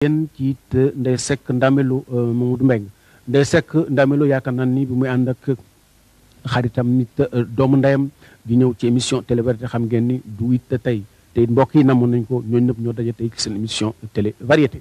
yéen ci it Ndeye Seck Ndamelu Mamadou Mbengue Ndeye Seck Ndamelu yaakaar naa ni bi muy ànd ak xaritam nit doomu ndeyam di ñëw ci émission Télé Variété xam ngeen ni du it tey te it mbokk yi namoon nañ ko ñooñu ñëpp ñoo daje tey ci seen émission Télé Variété.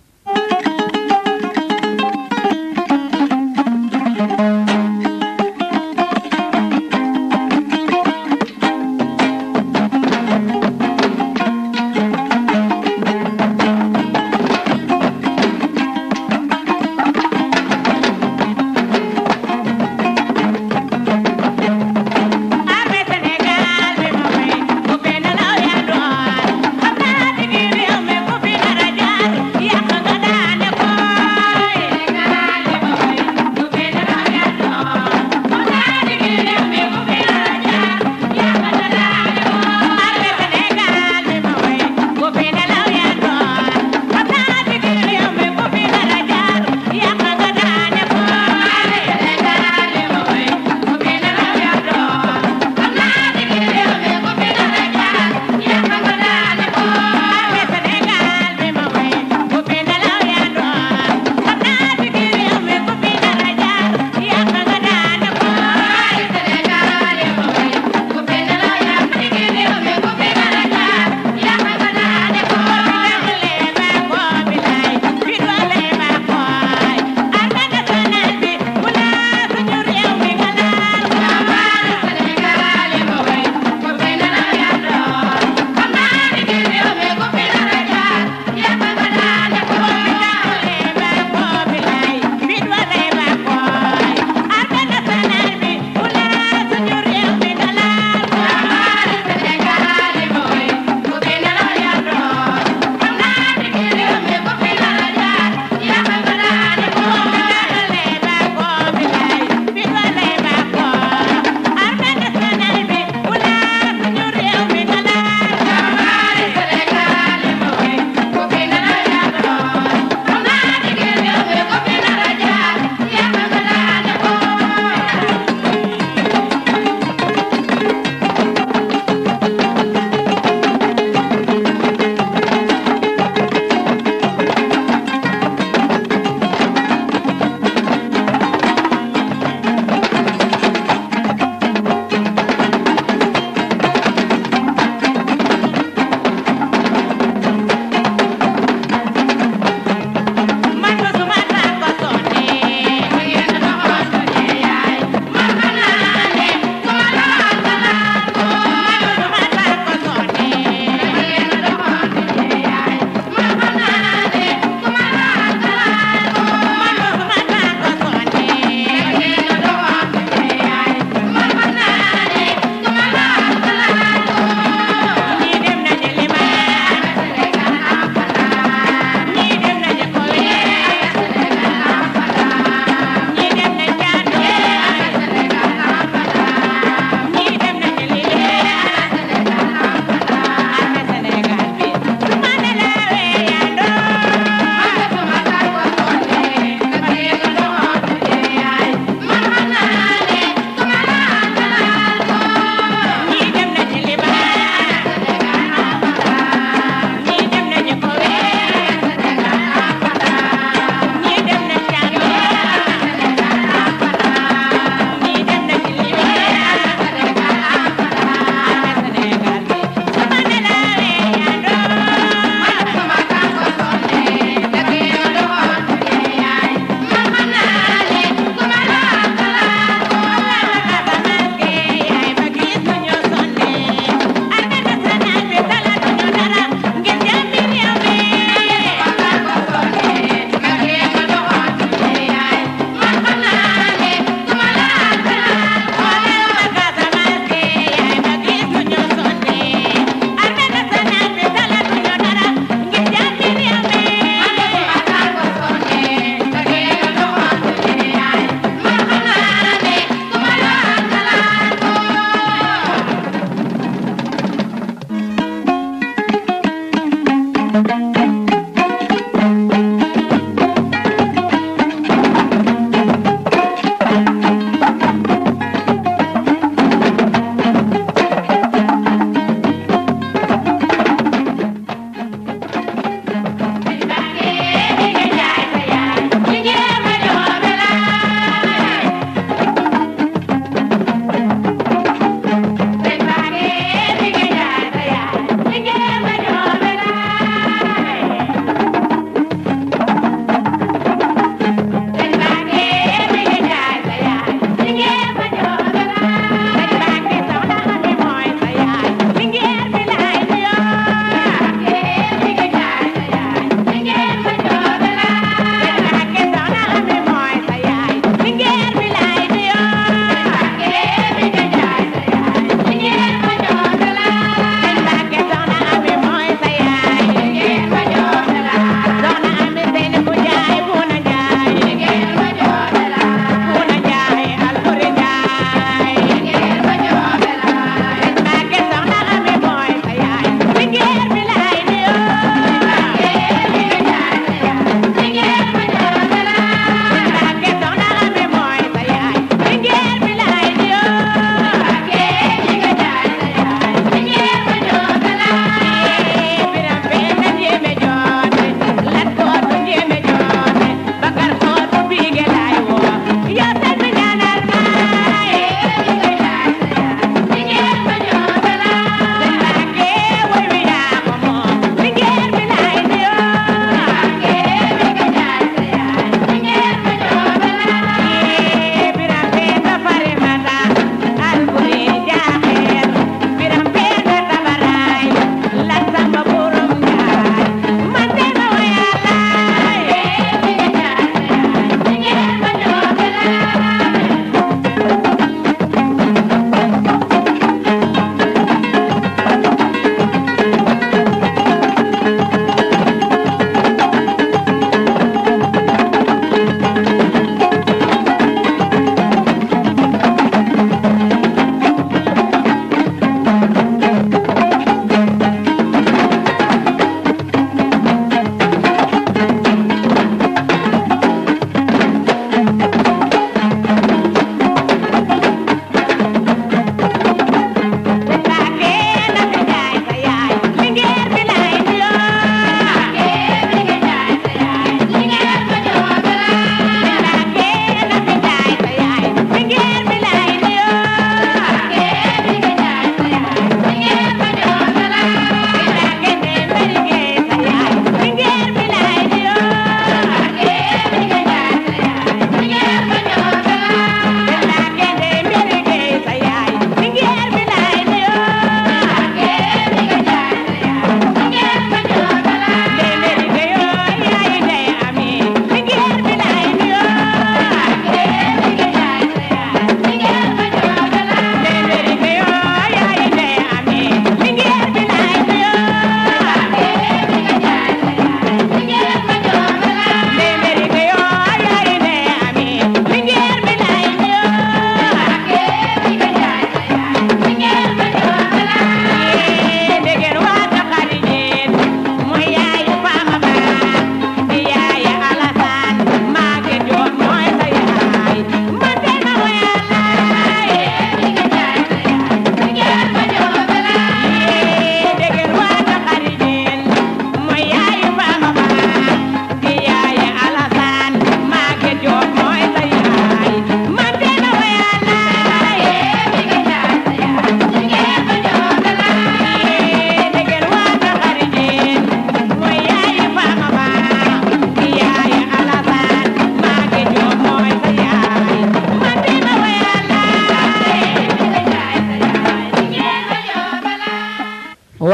Yeah.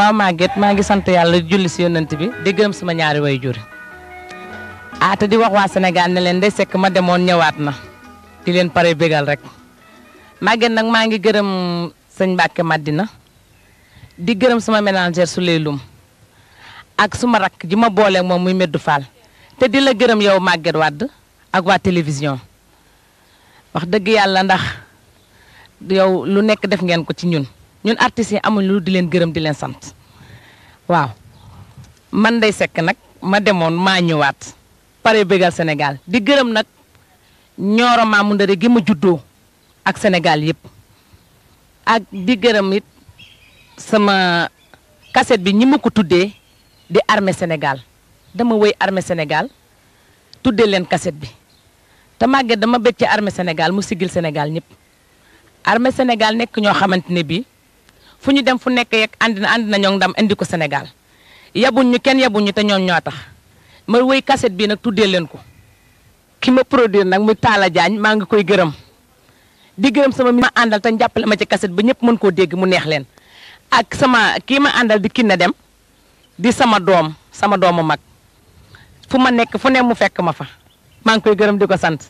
waaw Maguette maa ngi sant yàlla julli si yonent bi di gërëm sama ñaari waajur te di wax waa Sénégal ne leen Ndeye Seck ma demoon ñëwaat na di leen pare bégal rek Maguette nag maa ngi gërëm sëñ Mbacke Madina di gërëm sama ménagère Souley Loum ak suma rakk ji ma booleeg moom muy Medou Fall te di la gërëm yow Maguette Wade ak waa télévision wax dëgg yàlla ndax yow lu nekk def ngeen ko ci ñun artistes yi amuñ lu di leen gërëm di leen sant waaw man Ndeye Seck nag ma demoon maa ñëwaat pare bégal Sénégal di gërëm nag Nioro Mamoundéré gi ma juddoo ak Sénégal yëpp ak di gërëm it sama cassette bi ñi ma ko tuddee di armée Sénégal dama wéy armée Sénégal tuddee leen cassette bi te Maguette dama bëgg ci armée Sénégal mu sigil Sénégal ñëpp armée Sénégal nekk ñoo xamante ne bii fu ñu dem fu nekk yeeg ànd na ñoo ndam indi ko Sénégal yabuñ ñu kenn yabuñ ñu te ñoom ñoo tax ma wéy cassette bi nag tuddee leen ko ki ma produire nag muy Talla Diagne maa ngi koy gërëm di gërëm sama mi ma àndal te jàppale ma ci cassette ba ñëpp mën koo dégg mu neex leen ak sama kii ma àndal di Kiné Dem di sama doomu mag fu ma nekk fu ne mu fekk ma fa maa ngi koy gërëm di ko sant